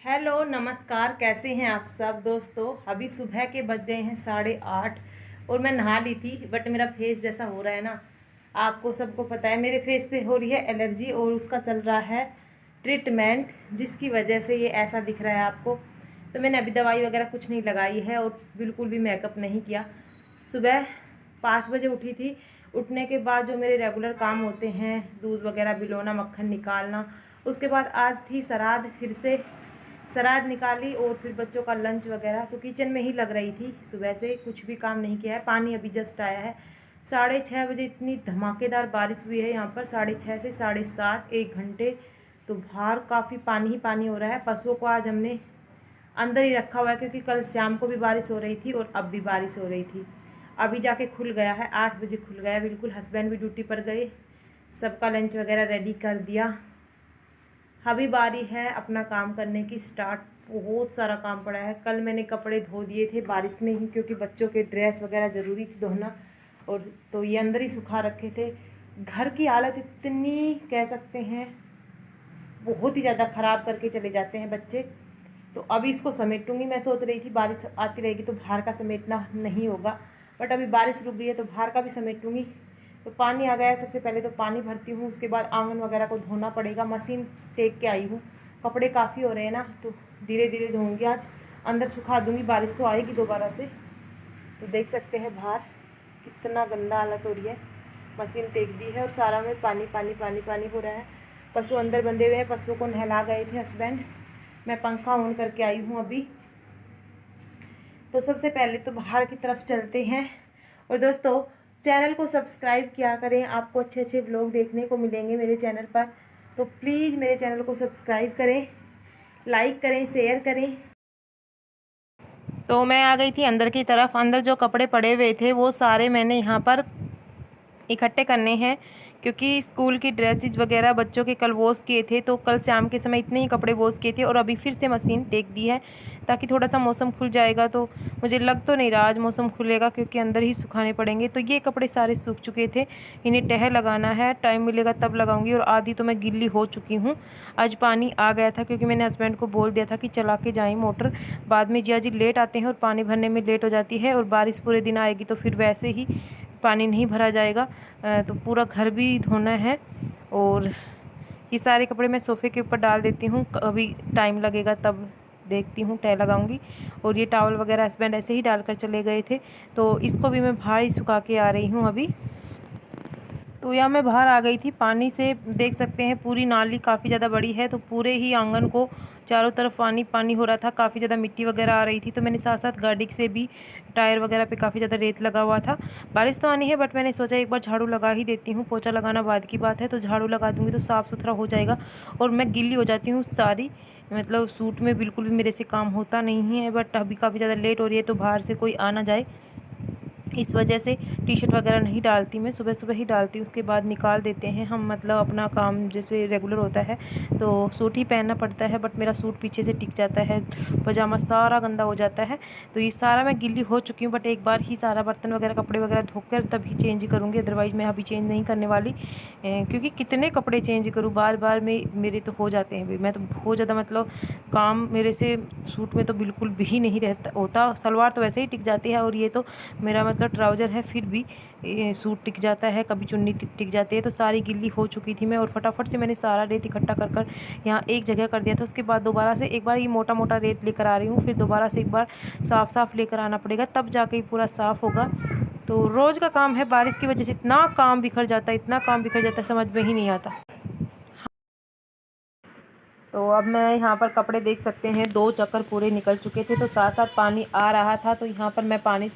Hello नमस्कार, कैसे हैं आप सब दोस्तों। अभी सुबह के बज गए हैं 8:30 और मैं नहा ली थी। बट मेरा फेस जैसा हो रहा है ना, आपको सबको पता है मेरे फेस पे हो रही है एलर्जी और उसका चल रहा है ट्रीटमेंट, जिसकी वजह से ये ऐसा दिख रहा है आपको। तो मैंने अभी दवाई वगैरह कुछ नहीं लगाई है और बिल्कुल भी मेकअप नहीं किया। सुबह 5 बजे उठी थी। उठने के बाद जो मेरे रेगुलर काम होते हैं, दूध वगैरह बिलोना, मक्खन निकालना, उसके बाद आज थी श्राद्ध, फिर से श्राद्ध निकाली और फिर बच्चों का लंच वगैरह। तो किचन में ही लग रही थी, सुबह से कुछ भी काम नहीं किया है। पानी अभी जस्ट आया है। 6:30 बजे इतनी धमाकेदार बारिश हुई है यहाँ पर, 6:30 से 7:30 1 घंटे। तो बाहर काफ़ी पानी ही पानी हो रहा है। पशुओं को आज हमने अंदर ही रखा हुआ है क्योंकि कल शाम को भी बारिश हो रही थी और अब भी बारिश हो रही थी। अभी जाके खुल गया है, 8 बजे खुल गया बिल्कुल। हस्बैंड भी ड्यूटी पर गए, सबका लंच वगैरह रेडी कर दिया। अभी बारी है अपना काम करने की स्टार्ट। बहुत सारा काम पड़ा है। कल मैंने कपड़े धो दिए थे बारिश में ही, क्योंकि बच्चों के ड्रेस वगैरह ज़रूरी थी धोना, और तो ये अंदर ही सुखा रखे थे। घर की हालत इतनी कह सकते हैं बहुत ही ज़्यादा ख़राब करके चले जाते हैं बच्चे। तो अभी इसको समेटूंगी। मैं सोच रही थी बारिश आती रहेगी तो बाहर का समेटना नहीं होगा, बट अभी बारिश रुक गई है तो बाहर का भी समेटूंगी। तो पानी आ गया है, सबसे पहले तो पानी भरती हूँ, उसके बाद आंगन वगैरह को धोना पड़ेगा। मशीन टेक के आई हूँ, कपड़े काफ़ी हो रहे हैं ना, तो धीरे धीरे धोऊंगी। आज अंदर सुखा दूँगी, बारिश तो आएगी दोबारा से। तो देख सकते हैं बाहर कितना गंदा हालत हो रही है। मशीन टेक दी है और सारा में पानी पानी पानी पानी हो रहा है। पशु अंदर बंधे हुए हैं, पशुओं को नहला गए थे हस्बैंड। मैं पंखा ऑन करके आई हूँ अभी। तो सबसे पहले तो बाहर की तरफ चलते हैं। और दोस्तों, चैनल को सब्सक्राइब किया करें, आपको अच्छे अच्छे व्लॉग देखने को मिलेंगे मेरे चैनल पर। तो प्लीज़ मेरे चैनल को सब्सक्राइब करें, लाइक करें, शेयर करें। तो मैं आ गई थी अंदर की तरफ। अंदर जो कपड़े पड़े हुए थे वो सारे मैंने यहाँ पर इकट्ठे करने हैं, क्योंकि स्कूल की ड्रेसेस वगैरह बच्चों के कल वॉश किए थे। तो कल शाम के समय इतने ही कपड़े वॉश किए थे और अभी फिर से मशीन टेक दी है, ताकि थोड़ा सा मौसम खुल जाएगा। तो मुझे लग तो नहीं रहा आज मौसम खुलेगा, क्योंकि अंदर ही सुखाने पड़ेंगे। तो ये कपड़े सारे सूख चुके थे, इन्हें तह लगाना है, टाइम मिलेगा तब लगाऊंगी। और आधी तो मैं गिल्ली हो चुकी हूँ। आज पानी आ गया था, क्योंकि मैंने हस्बैंड को बोल दिया था कि चला के जाएँ मोटर। बाद में जिया जी लेट आते हैं और पानी भरने में लेट हो जाती है, और बारिश पूरे दिन आएगी तो फिर वैसे ही पानी नहीं भरा जाएगा। तो पूरा घर भी धोना है। और ये सारे कपड़े मैं सोफ़े के ऊपर डाल देती हूँ, अभी टाइम लगेगा तब देखती हूँ, तह लगाऊंगी। और ये टॉवल वगैरह हस्बैंड ऐसे ही डालकर चले गए थे, तो इसको भी मैं बाहर ही सुखा के आ रही हूँ अभी। तो यहाँ मैं बाहर आ गई थी पानी से। देख सकते हैं पूरी नाली काफ़ी ज़्यादा बड़ी है, तो पूरे ही आंगन को चारों तरफ पानी पानी हो रहा था। काफ़ी ज़्यादा मिट्टी वगैरह आ रही थी, तो मैंने साथ साथ गाड़ी से भी टायर वगैरह पे काफ़ी ज़्यादा रेत लगा हुआ था। बारिश तो आनी है, बट मैंने सोचा एक बार झाड़ू लगा ही देती हूँ। पोछा लगाना बाद की बात है, तो झाड़ू लगा दूँगी तो साफ़ सुथरा हो जाएगा। और मैं गीली हो जाती हूँ सारी, मतलब सूट में बिल्कुल भी मेरे से काम होता नहीं है। बट अभी काफ़ी ज़्यादा लेट हो रही है, तो बाहर से कोई आ ना जाए, इस वजह से टी शर्ट वगैरह नहीं डालती मैं, सुबह सुबह ही डालती हूँ। उसके बाद निकाल देते हैं हम, मतलब अपना काम जैसे रेगुलर होता है तो सूट ही पहनना पड़ता है। बट मेरा सूट पीछे से टिक जाता है, पजामा सारा गंदा हो जाता है। तो ये सारा मैं गिल्ली हो चुकी हूँ, बट एक बार ही सारा बर्तन वगैरह कपड़े वगैरह धोकर तभी चेंज करूँगी। अदरवाइज़ मैं अभी चेंज नहीं करने वाली, क्योंकि कितने कपड़े चेंज करूँ बार बार में, मेरे तो हो जाते हैं। मैं तो बहुत ज़्यादा मतलब काम मेरे से सूट में तो बिल्कुल भी नहीं रहता होता। सलवार तो वैसे ही टिक जाती है, और ये तो मेरा मतलब ट्राउज़र है फिर भी सूट टिक जाता है, कभी चुन्नी टिक जाती है। तो सारी गिल्ली हो चुकी थी मैं, और फटाफट से मैंने सारा रेत इकट्ठा कर कर यहाँ एक जगह कर दिया था। उसके बाद दोबारा से एक बार ये मोटा मोटा रेत लेकर आ रही हूँ, फिर दोबारा से एक बार साफ़ साफ़ लेकर आना पड़ेगा, तब जाके पूरा साफ़ होगा। तो रोज़ का काम है, बारिश की वजह से इतना काम बिखर जाता है, इतना काम बिखर जाता है, समझ में ही नहीं आता। तो अब मैं यहाँ पर कपड़े देख सकते हैं, 2 चक्कर पूरे निकल चुके थे। तो साथ साथ पानी आ रहा था, तो यहाँ पर मैं पानी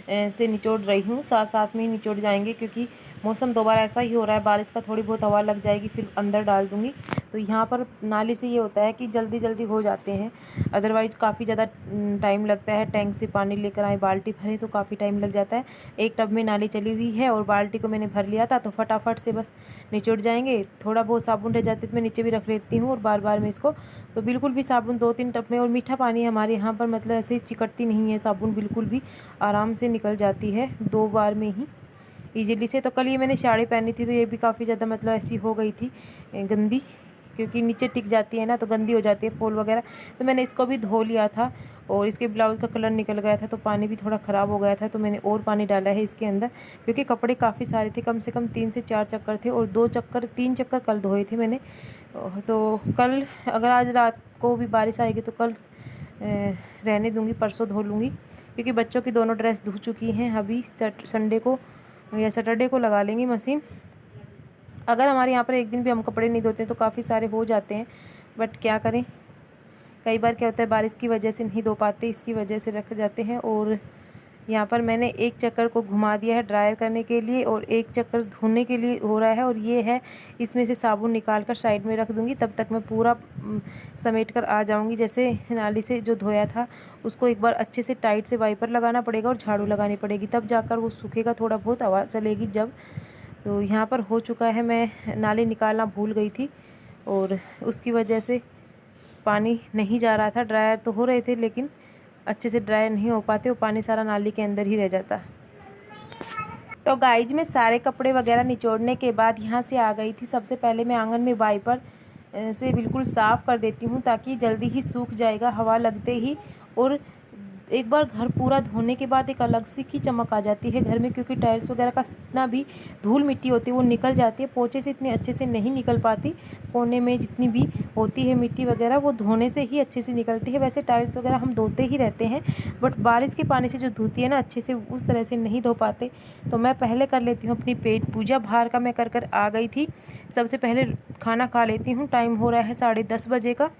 से निचोड़ रही हूँ, साथ साथ में ही निचोड़ जाएंगे, क्योंकि मौसम दोबारा ऐसा ही हो रहा है। बारिश का थोड़ी बहुत हवा लग जाएगी, फिर अंदर डाल दूँगी। तो यहाँ पर नाली से ये होता है कि जल्दी जल्दी हो जाते हैं, अदरवाइज़ काफ़ी ज़्यादा टाइम लगता है। टैंक से पानी लेकर आए, बाल्टी भरे तो काफ़ी टाइम लग जाता है। एक टब में नाली चली हुई है और बाल्टी को मैंने भर लिया था, तो फटाफट से बस निचोड़ जाएंगे। थोड़ा बहुत साबुन रह जाते तो मैं नीचे भी रख लेती हूँ, और बार बार में इसको तो बिल्कुल भी साबुन 2-3 टब में। और मीठा पानी है हमारे यहाँ पर, मतलब ऐसे चिकटती नहीं है साबुन, बिल्कुल भी आराम से निकल जाती है 2 बार में ही ईजिली से। तो कल ये मैंने साड़ी पहनी थी, तो ये भी काफ़ी ज़्यादा मतलब ऐसी हो गई थी गंदी, क्योंकि नीचे टिक जाती है ना तो गंदी हो जाती है फॉल वगैरह। तो मैंने इसको भी धो लिया था और इसके ब्लाउज़ का कलर निकल गया था तो पानी भी थोड़ा ख़राब हो गया था, तो मैंने और पानी डाला है इसके अंदर, क्योंकि कपड़े काफ़ी सारे थे, कम से कम 3 से 4 चक्कर थे और 3 चक्कर कल धोए थे मैंने। तो कल अगर आज रात को भी बारिश आएगी तो कल रहने दूँगी, परसों धो लूँगी, क्योंकि बच्चों की दोनों ड्रेस धो चुकी हैं। अभी संडे को या सैटरडे को लगा लेंगे मशीन। अगर हमारे यहाँ पर एक दिन भी हम कपड़े नहीं धोते तो काफ़ी सारे हो जाते हैं, बट क्या करें, कई बार क्या होता है बारिश की वजह से नहीं धो पाते, इसकी वजह से रख जाते हैं। और यहाँ पर मैंने एक चक्कर को घुमा दिया है ड्रायर करने के लिए और एक चक्कर धोने के लिए हो रहा है, और ये है इसमें से साबुन निकाल कर साइड में रख दूँगी। तब तक मैं पूरा समेट कर आ जाऊँगी। जैसे नाली से जो धोया था उसको एक बार अच्छे से टाइट से वाइपर लगाना पड़ेगा और झाड़ू लगानी पड़ेगी, तब जाकर वो सूखेगा, थोड़ा बहुत हवा चलेगी जब। तो यहाँ पर हो चुका है, मैं नाली निकालना भूल गई थी और उसकी वजह से पानी नहीं जा रहा था। ड्रायर तो हो रहे थे लेकिन अच्छे से ड्राई नहीं हो पाते, वो पानी सारा नाली के अंदर ही रह जाता। तो गाइज मैं सारे कपड़े वगैरह निचोड़ने के बाद यहाँ से आ गई थी। सबसे पहले मैं आंगन में वाइपर से बिल्कुल साफ़ कर देती हूँ ताकि जल्दी ही सूख जाएगा हवा लगते ही। और एक बार घर पूरा धोने के बाद एक अलग सी की चमक आ जाती है घर में, क्योंकि टाइल्स वगैरह का जितना भी धूल मिट्टी होती है वो निकल जाती है। पोंछे से इतने अच्छे से नहीं निकल पाती, कोने में जितनी भी होती है मिट्टी वगैरह वो धोने से ही अच्छे से निकलती है। वैसे टाइल्स वगैरह हम धोते ही रहते हैं, बट बारिश के पानी से जो धोती है ना अच्छे से, उस तरह से नहीं धो पाते। तो मैं पहले कर लेती हूँ अपनी पेट पूजा। बाहर का मैं कर आ गई थी। सबसे पहले खाना खा लेती हूँ, टाइम हो रहा है 10:30 बजे का,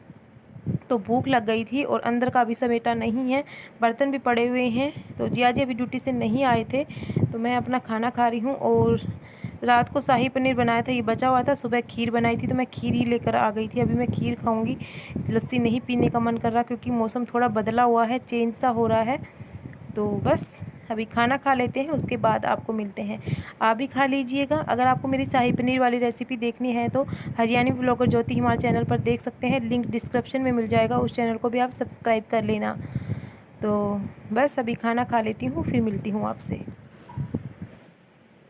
तो भूख लग गई थी और अंदर का भी समेटा नहीं है, बर्तन भी पड़े हुए हैं। तो जिया जी अभी ड्यूटी से नहीं आए थे तो मैं अपना खाना खा रही हूँ। और रात को शाही पनीर बनाया था, ये बचा हुआ था। सुबह खीर बनाई थी तो मैं खीर ही लेकर आ गई थी। अभी मैं खीर खाऊंगी, लस्सी नहीं पीने का मन कर रहा क्योंकि मौसम थोड़ा बदला हुआ है, चेंज सा हो रहा है। तो बस अभी खाना खा लेते हैं, उसके बाद आपको मिलते हैं। आप भी खा लीजिएगा। अगर आपको मेरी शाही पनीर वाली रेसिपी देखनी है तो हरियाणी व्लॉगर ज्योति हिमाल चैनल पर देख सकते हैं, लिंक डिस्क्रिप्शन में मिल जाएगा, उस चैनल को भी आप सब्सक्राइब कर लेना। तो बस अभी खाना खा लेती हूँ, फिर मिलती हूँ आपसे।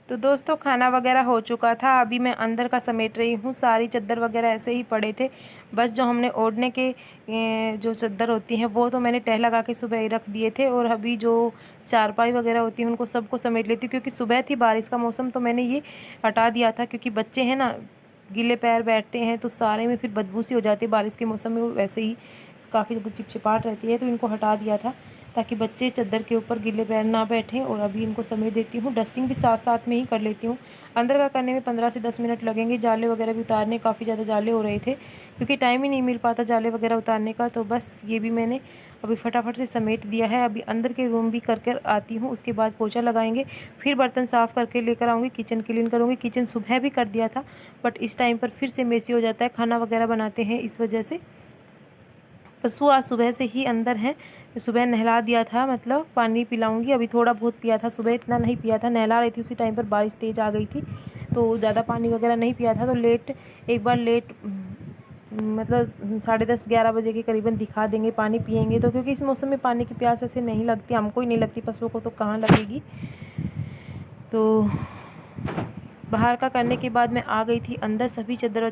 तो दोस्तों खाना वगैरह हो चुका था, अभी मैं अंदर का समेट रही हूँ। सारी चादर वगैरह ऐसे ही पड़े थे, बस जो हमने ओढ़ने के जो चादर होती हैं वो तो मैंने तह लगा के सुबह ही रख दिए थे। और अभी जो चारपाई वगैरह होती है उनको सबको समेट लेती हूँ, क्योंकि सुबह थी बारिश का मौसम तो मैंने ये हटा दिया था, क्योंकि बच्चे हैं ना गीले पैर बैठते हैं तो सारे में फिर बदबू सी हो जाती है। बारिश के मौसम में वो वैसे ही काफ़ी ज़्यादा चिपचिपाहट रहती है, तो इनको हटा दिया था ताकि बच्चे चादर के ऊपर गीले पैर ना बैठें। और अभी इनको समेट देती हूँ, डस्टिंग भी साथ साथ में ही कर लेती हूँ। अंदर का करने में 15 से 10 मिनट लगेंगे। जाले वगैरह भी उतारने, काफ़ी ज़्यादा जाले हो रहे थे क्योंकि टाइम ही नहीं मिल पाता जाले वगैरह उतारने का। तो बस ये भी मैंने अभी फटाफट से समेट दिया है। अभी अंदर के रूम भी कर आती हूँ, उसके बाद पोछा लगाएंगे, फिर बर्तन साफ़ करके लेकर आऊँगी, किचन क्लीन करूँगी। किचन सुबह भी कर दिया था बट इस टाइम पर फिर से मेसी हो जाता है, खाना वगैरह बनाते हैं इस वजह से। पशु आज सुबह से ही अंदर हैं, सुबह नहला दिया था, मतलब पानी पिलाऊंगी। अभी थोड़ा बहुत पिया था, सुबह इतना नहीं पिया था, नहला रही थी उसी टाइम पर बारिश तेज़ आ गई थी तो ज़्यादा पानी वगैरह नहीं पिया था। तो लेट एक बार लेट मतलब 10:30 11 बजे के करीबन दिखा देंगे पानी पियेंगे तो, क्योंकि इस मौसम में पानी की प्यास वैसे नहीं लगती, हमको ही नहीं लगती, पशुओं को तो कहाँ लगेगी। तो बाहर का करने के बाद मैं आ गई थी अंदर। सभी चादर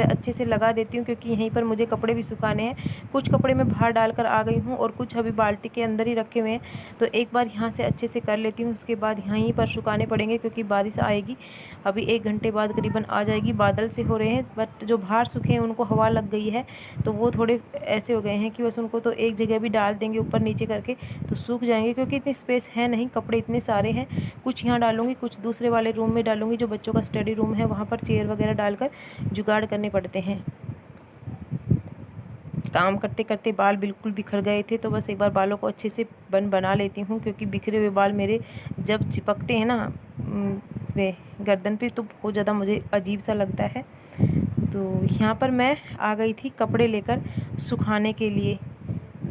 अच्छे से लगा देती हूँ क्योंकि यहीं पर मुझे कपड़े भी सुखाने हैं। कुछ कपड़े मैं बाहर डालकर आ गई हूँ और कुछ अभी बाल्टी के अंदर ही रखे हुए हैं, तो एक बार यहाँ से अच्छे से कर लेती हूँ, उसके बाद यहीं पर सुखाने पड़ेंगे क्योंकि बारिश आएगी। अभी 1 घंटे बाद करीबन आ जाएगी। बादल से हो रहे हैं बट जो बाहर सूखे हैं उनको हवा लग गई है तो वो थोड़े ऐसे हो गए हैं कि बस उनको तो एक जगह भी डाल देंगे ऊपर नीचे करके तो सूख जाएंगे, क्योंकि इतनी स्पेस है नहीं, कपड़े इतने सारे हैं। कुछ यहाँ डालूंगी, कुछ दूसरे वाले रूम में डालूंगी, जो बच्चों का स्टडी रूम है वहाँ पर चेयर वगैरह डालकर जुगाड़ करने पड़ते हैं। काम करते करते बाल बिल्कुल बिखर गए थे तो बस एक बार बालों को अच्छे से बना लेती हूँ, क्योंकि बिखरे हुए बाल मेरे जब चिपकते हैं ना इसमें गर्दन पे तो बहुत ज़्यादा मुझे अजीब सा लगता है। तो यहाँ पर मैं आ गई थी कपड़े लेकर सुखाने के लिए,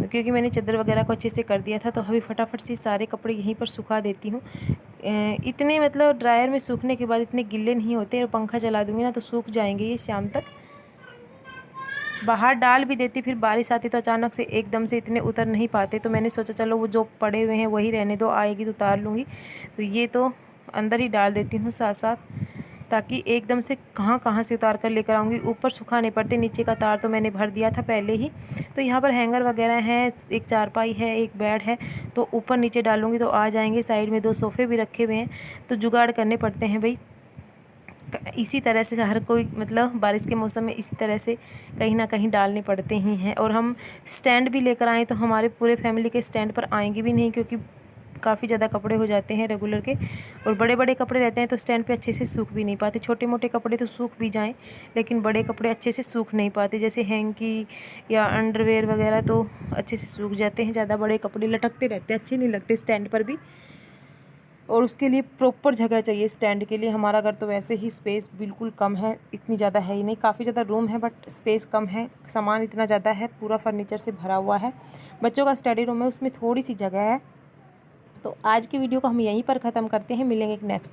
क्योंकि मैंने चादर वगैरह को अच्छे से कर दिया था। तो अभी फटाफट से सारे कपड़े यहीं पर सुखा देती हूँ। इतने मतलब ड्रायर में सूखने के बाद इतने गिल्ले नहीं होते, और पंखा चला दूँगी ना तो सूख जाएंगे ये शाम तक। बाहर डाल भी देती, फिर बारिश आती तो अचानक से एकदम से इतने उतर नहीं पाते, तो मैंने सोचा चलो वो जो पड़े हुए हैं वही रहने दो, आएगी तो उतार लूँगी। तो ये तो अंदर ही डाल देती हूँ साथ साथ, ताकि एकदम से कहाँ कहाँ से उतार कर लेकर आऊँगी। ऊपर सुखाने पड़ते, नीचे का तार तो मैंने भर दिया था पहले ही। तो यहाँ पर हैंगर वगैरह हैं, एक चारपाई है, एक बेड है, तो ऊपर नीचे डालूँगी तो आ जाएंगे। साइड में 2 सोफ़े भी रखे हुए हैं, तो जुगाड़ करने पड़ते हैं भाई। इसी तरह से हर कोई मतलब बारिश के मौसम में इसी तरह से कहीं ना कहीं डालने पड़ते ही हैं। और हम स्टैंड भी लेकर आए तो हमारे पूरे फैमिली के स्टैंड पर आएंगे भी नहीं, क्योंकि काफ़ी ज़्यादा कपड़े हो जाते हैं रेगुलर के, और बड़े बड़े कपड़े रहते हैं तो स्टैंड पे अच्छे से सूख भी नहीं पाते। छोटे मोटे कपड़े तो सूख भी जाएं, लेकिन बड़े कपड़े अच्छे से सूख नहीं पाते, जैसे हैंकी या अंडरवेयर वगैरह तो अच्छे से सूख जाते हैं। ज़्यादा बड़े कपड़े लटकते रहते हैं, अच्छे नहीं लगते स्टैंड पर भी, और उसके लिए प्रॉपर जगह चाहिए स्टैंड के लिए। हमारा घर तो वैसे ही स्पेस बिल्कुल कम है, इतनी ज़्यादा है ही नहीं। काफ़ी ज़्यादा रूम है बट स्पेस कम है, सामान इतना ज़्यादा है, पूरा फर्नीचर से भरा हुआ है। बच्चों का स्टडी रूम है, उसमें थोड़ी सी जगह है। तो आज की वीडियो को हम यहीं पर ख़त्म करते हैं, मिलेंगे एक नेक्स्ट